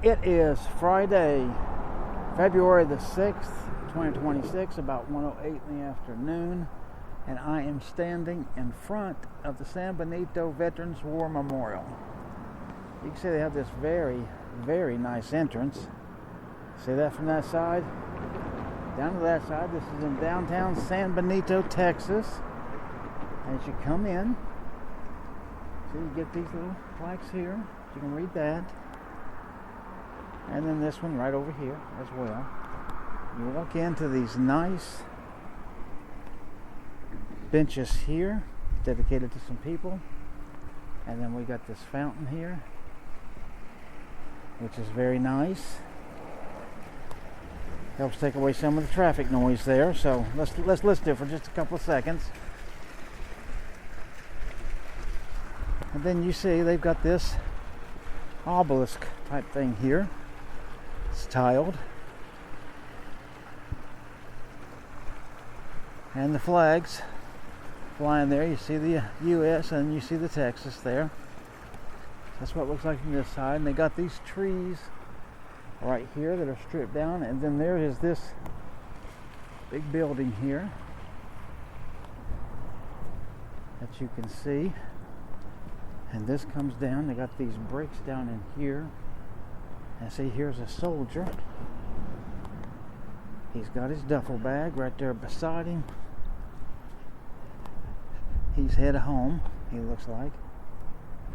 It is Friday, February the 6th, 2026, about 1:08 in the afternoon, and I am standing in front of the San Benito Veterans War Memorial. You can see they have this very, very nice entrance. See that from that side? Down to that side. This is in downtown San Benito, Texas. As you come in, so you get these little plaques here. You can read that. And then this one right over here as well. You walk into these nice benches here, dedicated to some people. And then we got this fountain here, which is very nice. Helps take away some of the traffic noise there. So let's listen to it for just a couple of seconds. And then you see they've got this obelisk type thing here. It's tiled. And the flags flying there. You see the U.S. and you see the Texas there. That's what it looks like from this side. And they got these trees right here that are stripped down. And then there is this big building here that you can see. And this comes down. They got these bricks down in here. And see, here's a soldier. He's got his duffel bag right there beside him. He's headed home, he looks like.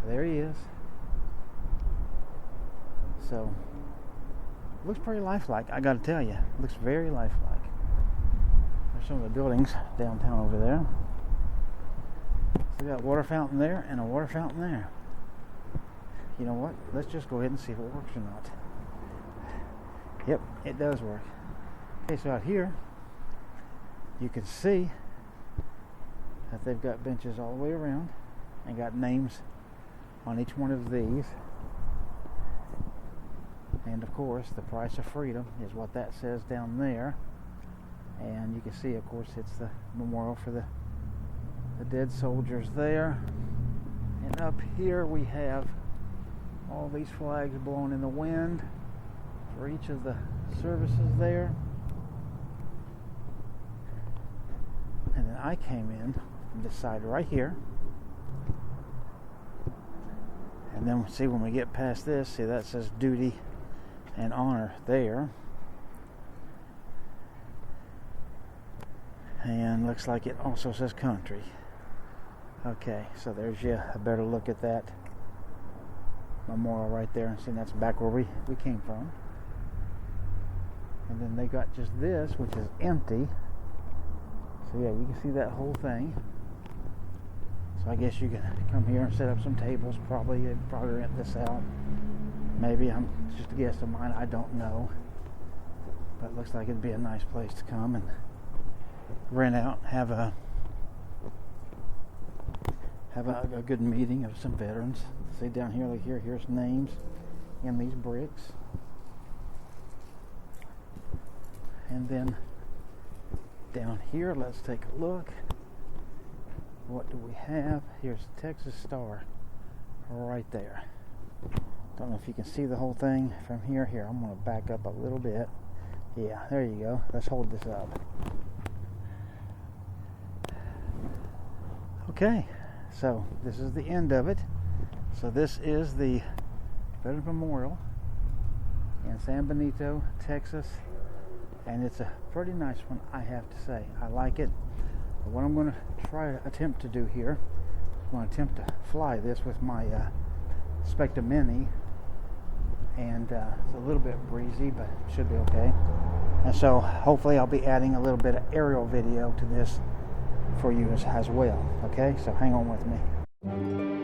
There he is. So, looks pretty lifelike, I gotta tell you. Looks very lifelike. There's some of the buildings downtown over there. So we got a water fountain there and a water fountain there. You know what? Let's just go ahead and see if it works or not. Yep, it does work. Okay, so out here, you can see that they've got benches all the way around and got names on each one of these. And of course, the price of freedom is what that says down there. And you can see, of course, it's the memorial for the dead soldiers there. And up here we have all these flags blowing in the wind for each of the services there. And then I came in from this side right here. And then see, when we get past this, see that says duty and honor there. And looks like it also says country. Okay, so there's you a better look at that memorial right there, and see that's back where we came from. And then they got just this, which is empty. So yeah, you can see that whole thing. So I guess you can come here and set up some tables. Probably rent this out. Maybe, I'm just a guess of mine, I don't know. But it looks like it'd be a nice place to come and rent out, have a good meeting of some veterans. See down here, like here's names in these bricks. And then down here, let's take a look. What do we have? Here's the Texas Star right there. Don't know if you can see the whole thing from here. Here, I'm going to back up a little bit. Yeah, there you go. Let's hold this up. Okay, so this is the end of it. So this is the Veterans Memorial in San Benito, Texas. And it's a pretty nice one, I have to say. I like it. But what I'm going to attempt to do here, I'm going to attempt to fly this with my Specta Mini. And it's a little bit breezy, but it should be okay. And so hopefully I'll be adding a little bit of aerial video to this for you as well. Okay, so hang on with me.